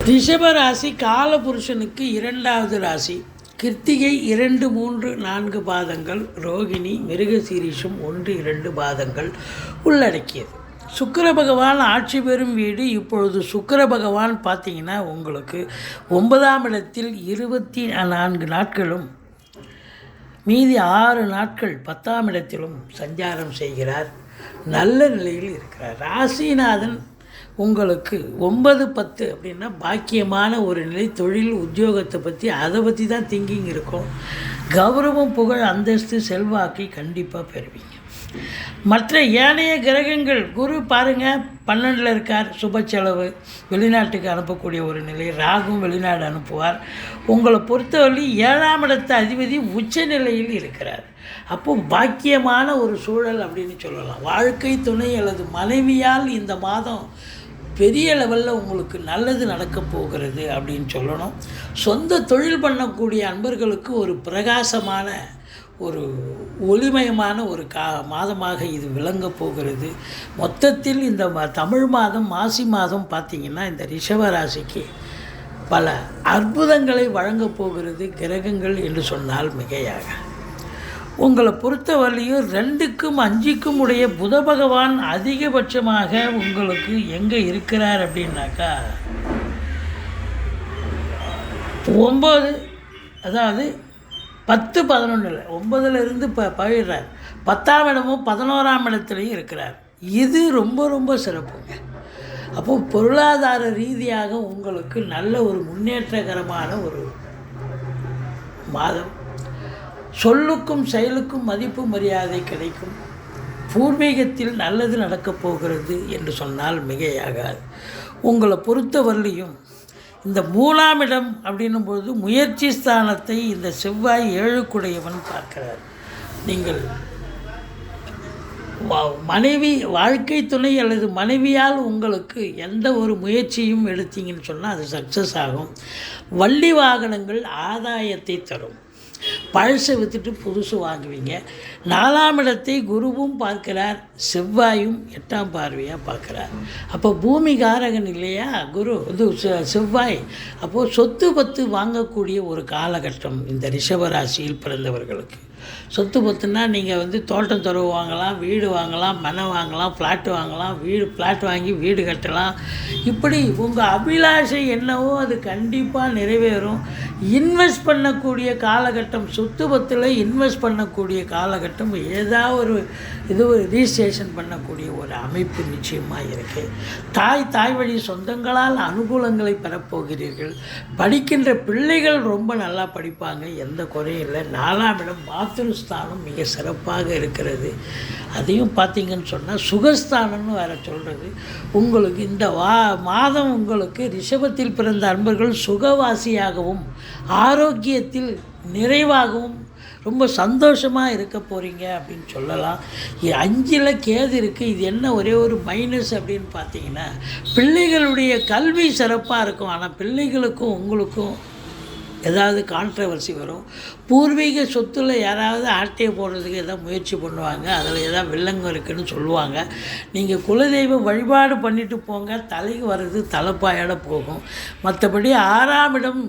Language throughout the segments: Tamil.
ரிஷப ராசி காலபுருஷனுக்கு இரண்டாவது ராசி. கிருத்திகை 2, 3, 4 பாதங்கள், ரோகிணி மிருகசீரிஷம் 1, 2 பாதங்கள் உள்ளடக்கியது. சுக்கிர பகவான் ஆட்சி பெறும் வீடு. இப்பொழுது சுக்கிர பகவான் பார்த்திங்கன்னா உங்களுக்கு 9ஆம் இடத்தில் 24 நாட்களும் மீதி 6 நாட்கள் 10ஆம் இடத்திலும் சஞ்சாரம் செய்கிறார். நல்ல நிலையில் இருக்கிறார். ராசிநாதன் உங்களுக்கு 9, 10 அப்படின்னா பாக்கியமான ஒரு நிலை. தொழில் உத்தியோகத்தை அதை பற்றி தான் திங்கிங் இருக்கும். கௌரவம், புகழ், அந்தஸ்து, செல்வாக்கை கண்டிப்பாக பெறுவீங்க. மற்ற ஏனைய கிரகங்கள் குரு பாருங்கள் 12ல் இருக்கார். சுப செலவு, வெளிநாட்டுக்கு அனுப்பக்கூடிய ஒரு நிலை. ராகும் வெளிநாடு அனுப்புவார். உங்களை பொறுத்தவரை 7ஆம் இடத்து அதிபதி உச்ச நிலையில் இருக்கிறார். அப்போது பாக்கியமான ஒரு சூழல் அப்படின்னு சொல்லலாம். வாழ்க்கை துணை அல்லது மனைவியால் இந்த மாதம் பெரிய லெவலில் உங்களுக்கு நல்லது நடக்கப் போகிறது அப்படின்னு சொல்லணும். சொந்த தொழில் பண்ணக்கூடிய அன்பர்களுக்கு ஒரு பிரகாசமான ஒரு ஒளிமயமான ஒரு மாதமாக இது விளங்கப் போகிறது. மொத்தத்தில் இந்த தமிழ் மாதம் மாசி மாதம் பார்த்திங்கன்னா இந்த ரிஷப ராசிக்கு பல அற்புதங்களை வழங்கப் போகிறது கிரகங்கள் என்று சொன்னால் மிகையாக. உங்களை பொறுத்தவரையும் 2க்கும் 5க்கும் உடைய புத பகவான் அதிகபட்சமாக உங்களுக்கு எங்கே இருக்கிறார் அப்படின்னாக்கா 9, அதாவது 10, 11 9ல் இருந்து பயிர்றார். 10ஆம் இடமும் 11ஆம் இடத்துலையும் இருக்கிறார். இது ரொம்ப ரொம்ப சிறப்புங்க. அப்போது பொருளாதார ரீதியாக உங்களுக்கு நல்ல ஒரு முன்னேற்றகரமான ஒரு மாதம். சொல்லுக்கும் செயலுக்கும் மதிப்பு மரியாதை கிடைக்கும். பூர்வீகத்தில் நல்லது நடக்கப் போகிறது என்று சொன்னால் மிகையாகாது. உங்களை பொறுத்தவரையிலையும் இந்த 3ஆம் இடம் அப்படின்னும்போது முயற்சி ஸ்தானத்தை இந்த செவ்வாய் 7க்குடையவன் பார்க்கிறார். நீங்கள் மனைவி, வாழ்க்கை துணை அல்லது மனைவியால் உங்களுக்கு எந்த ஒரு முயற்சியும் எடுத்தீங்கன்னு சொன்னால் அது சக்ஸஸ் ஆகும். வள்ளி வாகனங்கள் ஆதாயத்தை தரும். பழசை விற்றுட்டு புதுசு வாங்குவீங்க. 4ஆம் இடத்தை குருவும் பார்க்கிறார், செவ்வாயும் 8ஆம் பார்வையாக பார்க்குறார். அப்போ பூமி காரகன் இல்லையா குரு, இது செவ்வாய். அப்போது சொத்து பத்து வாங்கக்கூடிய ஒரு காலகட்டம் இந்த ரிஷபராசியில் பிறந்தவர்களுக்கு. சொத்து பத்துனா நீங்கள் தோட்டம் துறவு வாங்கலாம், வீடு வாங்கலாம், மனை வாங்கலாம், ஃப்ளாட்டு வாங்கலாம், ஃப்ளாட் வாங்கி வீடு கட்டலாம். இப்படி உங்கள் அபிலாஷை என்னவோ அது கண்டிப்பாக நிறைவேறும். இன்வெஸ்ட் பண்ணக்கூடிய காலகட்டம், சொத்து பத்தில் இன்வெஸ்ட் பண்ணக்கூடிய காலகட்டம், ஏதாவது ஒரு ரிஜிஸ்ட்ரேஷன் பண்ணக்கூடிய ஒரு அமைப்பு நிச்சயமாக இருக்குது. தாய் வழி சொந்தங்களால் அனுகூலங்களை பெறப்போகிறீர்கள். படிக்கின்ற பிள்ளைகள் ரொம்ப நல்லா படிப்பாங்க, எந்த குறையும் இல்லை. 4ஆம் இடம் மாத்திருஸ்தானம் மிக சிறப்பாக இருக்கிறது. அதையும் பார்த்திங்கன்னு சொன்னால் சுகஸ்தானம்னு வேறு சொல்கிறது. உங்களுக்கு இந்த மாதம் உங்களுக்கு ரிஷபத்தில் பிறந்த அன்பர்கள் சுகவாசியாகவும் ஆரோக்கியத்தில் நிறைவாகவும் ரொம்ப சந்தோஷமாக இருக்க போகிறீங்க அப்படின்னு சொல்லலாம். 5ல் கேது இருக்குது. இது என்ன ஒரே ஒரு மைனஸ் அப்படின்னு பார்த்தீங்கன்னா பிள்ளைகளுடைய கல்வி சிறப்பாக இருக்கும். ஆனால் பிள்ளைகளுக்கும் உங்களுக்கும் ஏதாவது கான்ட்ரவர்சி வரும். பூர்வீக சொத்தில் யாராவது ஆட்டையை போடுறதுக்கு எதாவது முயற்சி பண்ணுவாங்க. அதில் ஏதாவது வில்லங்கம் இருக்குதுன்னு சொல்லுவாங்க. நீங்கள் குலதெய்வ வழிபாடு பண்ணிவிட்டு போங்க. தலைக்கு வர்றது தலைப்பாயோட போகும். மற்றபடி 6ஆம் இடம்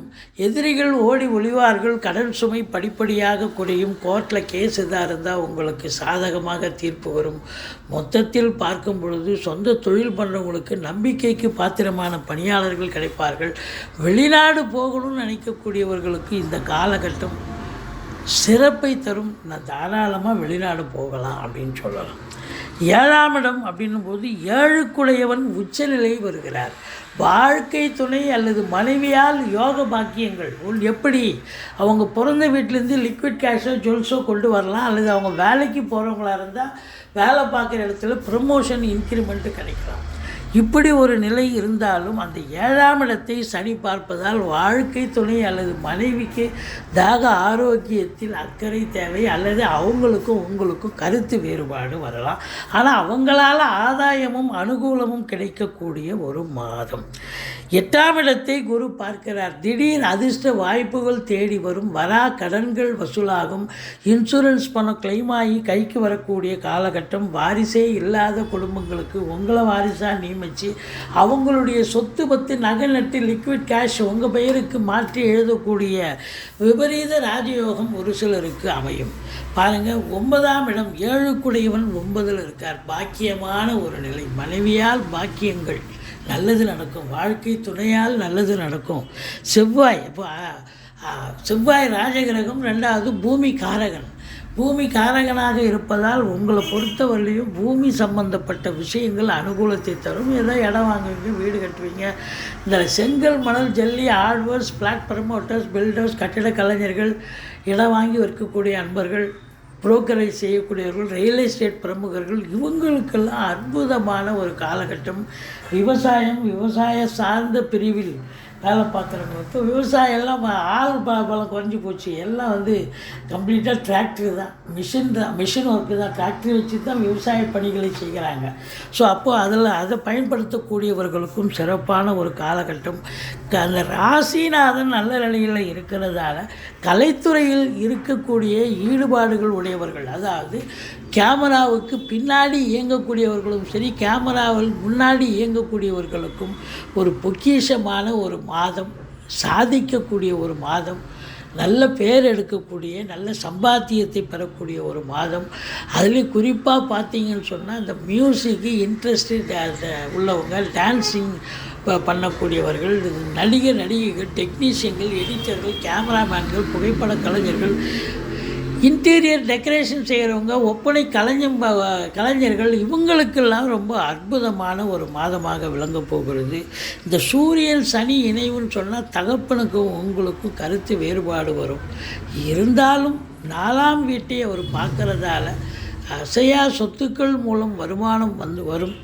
எதிரிகள் ஓடி ஒளிவார்கள். கடன் சுமை படிப்படியாக குறையும். கோர்ட்டில் கேஸ் எதாக இருந்தால் உங்களுக்கு சாதகமாக தீர்ப்பு வரும். மொத்தத்தில் பார்க்கும் பொழுது சொந்த தொழில் பண்ணுறவங்களுக்கு நம்பிக்கைக்கு பாத்திரமான பணியாளர்கள் கிடைப்பார்கள். வெளிநாடு போகணும்னு நினைக்கக்கூடியவர்களுக்கு இந்த காலகட்டம் சிறப்பை தரும். நான் தாராளமாக வெளிநாடு போகலாம் அப்படின்னு சொல்லலாம். 7ஆம் இடம் அப்படின்னும் போது 7க்குடையவன் உச்சநிலை வருகிறார். வாழ்க்கை துணை அல்லது மனைவியால் யோக பாக்கியங்கள் எப்படி அவங்க பிறந்த வீட்டிலேருந்து லிக்விட் கேஷோ ஜுவல்ஸோ கொண்டு வரலாம். அல்லது அவங்க வேலைக்கு போகிறவங்களா இருந்தால் வேலை பார்க்குற இடத்துல ப்ரமோஷன் இன்க்ரிமெண்ட்டு கிடைக்கலாம். இப்படி ஒரு நிலை இருந்தாலும் அந்த 7ஆம் இடத்தை சனி பார்ப்பதால் வாழ்க்கை துணை அல்லது மனைவிக்கு தாக ஆரோக்கியத்தில் அக்கறை தேவை. அல்லது அவங்களுக்கும் உங்களுக்கும் கருத்து வேறுபாடு வரலாம். ஆனால் அவங்களால் ஆதாயமும் அனுகூலமும் கிடைக்கக்கூடிய ஒரு மாதம். 8ஆம் இடத்தை குரு பார்க்கிறார். திடீர் அதிர்ஷ்ட வாய்ப்புகள் தேடி வரும். வரா கடன்கள் வசூலாகும். இன்சூரன்ஸ் பணம் கிளைம் ஆகி கைக்கு வரக்கூடிய காலகட்டம். வாரிசே இல்லாத குடும்பங்களுக்கு உங்களை வாரிசாக நியமித்து அவங்களுடைய சொத்து பத்து நகை நட்டு லிக்விட் கேஷ் உங்கள் பெயருக்கு மாற்றி எழுதக்கூடிய விபரீத ராஜயோகம் ஒரு சிலருக்கு அமையும். பாருங்கள், 9ஆம் இடம் 7க்குடையவன் 9ல் இருக்கார். பாக்கியமான ஒரு நிலை. மனைவியால் பாக்கியங்கள், நல்லது நடக்கும். வாழ்க்கை துணையால் நல்லது நடக்கும். செவ்வாய், இப்போ செவ்வாய் ராஜகிரகம், 2வது பூமி காரகன். பூமி காரகனாக இருப்பதால் உங்களை பொறுத்தவரையிலையும் பூமி சம்பந்தப்பட்ட விஷயங்கள் அனுகூலத்தை தரும். ஏதோ இடம் வாங்குவீங்க, வீடு கட்டுவீங்க. இந்த செங்கல், மணல், ஜல்லி, ஆழ்வர்ஸ், பிளாட் ப்ரமோட்டர்ஸ், பில்டர்ஸ், கட்டிட கலைஞர்கள், இடம் வாங்கி விற்கக்கூடிய அன்பர்கள், புரோக்கரேஜ் செய்யக்கூடியவர்கள், ரியல் எஸ்டேட் பிரமுகர்கள், இவங்களுக்கெல்லாம் அற்புதமான ஒரு காலகட்டம். விவசாய சார்ந்த பிரிவில் வேலை பார்க்குறவங்களுக்கு விவசாயம் எல்லாம் பலம் குறைஞ்சி போச்சு. எல்லாம் கம்ப்ளீட்டாக டிராக்டர் தான், மிஷின் ஒர்க்கு தான். டிராக்டர் வச்சு தான் விவசாய பணிகளை செய்கிறாங்க. ஸோ அப்போது அதை பயன்படுத்தக்கூடியவர்களுக்கும் சிறப்பான ஒரு காலகட்டம். அந்த ராசிநாதன் நல்ல நிலையில் இருக்கிறதால கலைத்துறையில் இருக்கக்கூடிய ஈடுபாடுகள் உடையவர்கள், அதாவது கேமராவுக்கு பின்னாடி இயங்கக்கூடியவர்களும் சரி, கேமராவில் முன்னாடி இயங்கக்கூடியவர்களுக்கும் ஒரு பொக்கிஷமான ஒரு மாதம், சாதிக்கக்கூடிய ஒரு மாதம், நல்ல பேர் எடுக்கக்கூடிய, நல்ல சம்பாத்தியத்தை பெறக்கூடிய ஒரு மாதம். அதுலேயும் குறிப்பாக பார்த்தீங்கன்னு சொன்னால் இந்த மியூசிக்கு இன்ட்ரெஸ்ட் உள்ளவங்க, டான்ஸிங் பண்ணக்கூடியவர்கள், நடிகைகள், டெக்னீஷியன்கள், எடிட்டர்கள், கேமராமேன்கள், புகைப்பட கலைஞர்கள், இன்டீரியர் டெக்கரேஷன் செய்கிறவங்க, ஒப்பனை கலைஞர்கள், இவங்களுக்கெல்லாம் ரொம்ப அற்புதமான ஒரு மாதமாக விளங்க போகிறது. இந்த சூரியன் சனி இணைவுன்னு சொன்னால் தகப்பனுக்கும் உங்களுக்கும் கருத்து வேறுபாடு வரும். இருந்தாலும் 4ஆம் வீட்டை அவர் பார்க்குறதால அசையா சொத்துக்கள் மூலம் வருமானம் வரும்.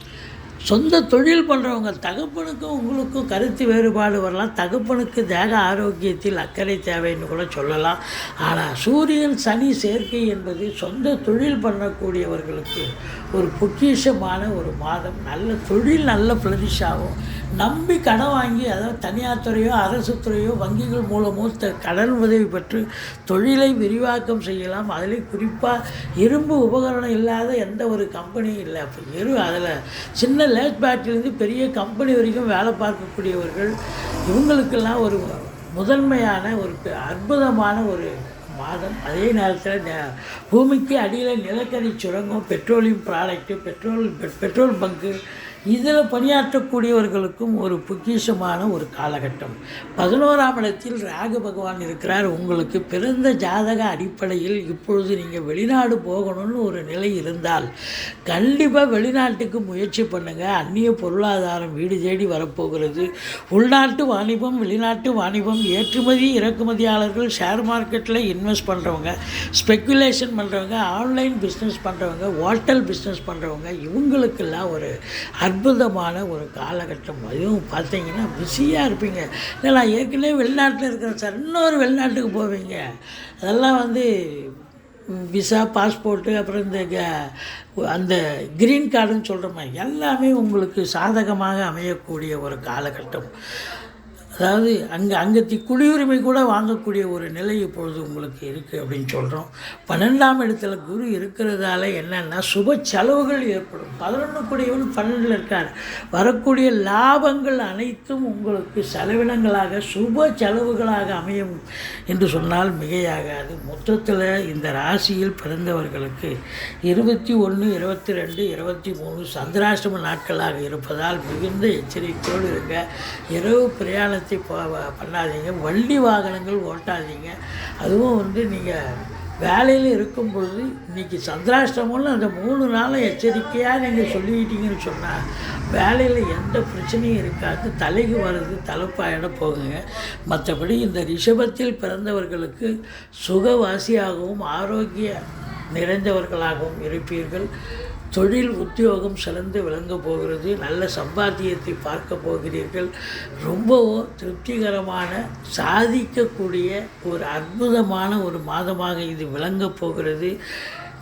சொந்த தொழில் பண்ணுறவங்க, தகப்பனுக்கும் உங்களுக்கும் கருத்து வேறுபாடு வரலாம். தகப்பனுக்கு தேக ஆரோக்கியத்தில் அக்கறை தேவைன்னு கூட சொல்லலாம். ஆனால் சூரியன் சனி சேர்க்கை என்பது சொந்த தொழில் பண்ணக்கூடியவர்களுக்கு ஒரு பொக்கிஷமான ஒரு மாதம். நல்ல தொழில் நல்ல ஃப்ளரிஷ் ஆகும். நம்பி கடன் வாங்கி, அதாவது தனியார் துறையோ அரசு துறையோ வங்கிகள் மூலமோ கடன் உதவி பெற்று தொழிலை விரிவாக்கம் செய்யலாம். அதில் குறிப்பாக இரும்பு உபகரணம் இல்லாத எந்த ஒரு கம்பெனியும் இல்லை. அப்போ அதில் சின்ன லேட் பேட்டிலேருந்து பெரிய கம்பெனி வரைக்கும் வேலை பார்க்கக்கூடியவர்கள், இவங்களுக்கெல்லாம் ஒரு முதன்மையான ஒரு அற்புதமான ஒரு மாதம். அதே நேரத்தில் பூமிக்கு அடியில் நிலக்கரி சுரங்கம், பெட்ரோலியம் ப்ராடக்ட்டு, பெட்ரோல் பங்கு, இதில் பணியாற்றக்கூடியவர்களுக்கும் ஒரு பொக்கிஷமான ஒரு காலகட்டம். 11ஆம் இடத்தில் ராகு பகவான் இருக்கிறார். உங்களுக்கு பிறந்த ஜாதக அடிப்படையில் இப்பொழுது நீங்கள் வெளிநாடு போகணும்னு ஒரு நிலை இருந்தால் கண்டிப்பாக வெளிநாட்டுக்கு முயற்சி பண்ணுங்கள். அந்நிய பொருளாதாரம் வீடு தேடி வரப்போகிறது. உள்நாட்டு வாணிபம், வெளிநாட்டு வாணிபம், ஏற்றுமதி இறக்குமதியாளர்கள், ஷேர் மார்க்கெட்டில் இன்வெஸ்ட் பண்ணுறவங்க, ஸ்பெக்குலேஷன் பண்ணுறவங்க, ஆன்லைன் பிஸ்னஸ் பண்ணுறவங்க, ஹோட்டல் பிஸ்னஸ் பண்ணுறவங்க, இவங்களுக்கெல்லாம் ஒரு அற்புதமான ஒரு காலகட்டம். அதுவும் பார்த்தீங்கன்னா பிஸியாக இருப்பீங்க. இல்லை, நான் ஏற்கனவே வெளிநாட்டில் இருக்கிறேன் சார், இன்னொரு வெளிநாட்டுக்கு போவீங்க. அதெல்லாம் விசா, பாஸ்போர்ட்டு, அப்புறம் அந்த க்ரீன் கார்டுன்னு சொல்கிற மாதிரி எல்லாமே உங்களுக்கு சாதகமாக அமையக்கூடிய ஒரு காலகட்டம். அதாவது அங்கே குடியுரிமை கூட வாங்கக்கூடிய ஒரு நிலை இப்பொழுது உங்களுக்கு இருக்குது அப்படின்னு சொல்கிறோம். 12ஆம் இடத்துல குரு இருக்கிறதால என்னென்னா சுப செலவுகள் ஏற்படும். 11 கூடியவன் 12ல் இருக்கார். வரக்கூடிய லாபங்கள் அனைத்தும் உங்களுக்கு செலவினங்களாக சுப செலவுகளாக அமையும் என்று சொன்னால் மிகையாகாது. மொத்தத்தில் இந்த ராசியில் பிறந்தவர்களுக்கு 21, 22, 23 சந்திராஷ்டம நாட்களாக இருப்பதால் மிகுந்த எச்சரிக்கையோடு இருங்க. இரவு பிரயாண பண்ணாதீங்க. வண்டி வாகனங்கள் ஓட்டாதீங்க. அதுவும் நீங்கள் வேலையில் இருக்கும் பொழுது இன்றைக்கி சந்திராஷ்டமம்னு அந்த 3 நாளும் எச்சரிக்கையாக நீங்கள் சொல்லிக்கிட்டீங்கன்னு சொன்னால் வேலையில் எந்த பிரச்சனையும் இருக்காது. தலைக்கு வர்றது தலைப்பாயிட போகுங்க. மற்றபடி இந்த ரிஷபத்தில் பிறந்தவர்களுக்கு சுகவாசியாகவும் ஆரோக்கிய நிறைந்தவர்களாகவும் இருப்பீர்கள். தொழில் உத்தியோகம் சிறந்து விளங்க போகிறது. நல்ல சம்பாத்தியத்தை பார்க்க போகிறீர்கள். ரொம்பவும் திருப்திகரமான சாதிக்கக்கூடிய ஒரு அற்புதமான ஒரு மாதமாக இது விளங்க போகிறது.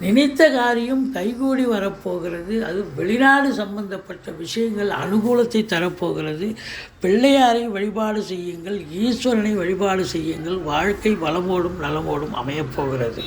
நினைத்த காரியம் கைகூடி வரப்போகிறது. அது வெளிநாடு சம்பந்தப்பட்ட விஷயங்கள் அனுகூலத்தை தரப்போகிறது. பிள்ளையாரை வழிபாடு செய்யுங்கள், ஈஸ்வரனை வழிபாடு செய்யுங்கள். வாழ்க்கை வளமோடும் நலமோடும் அமையப்போகிறது.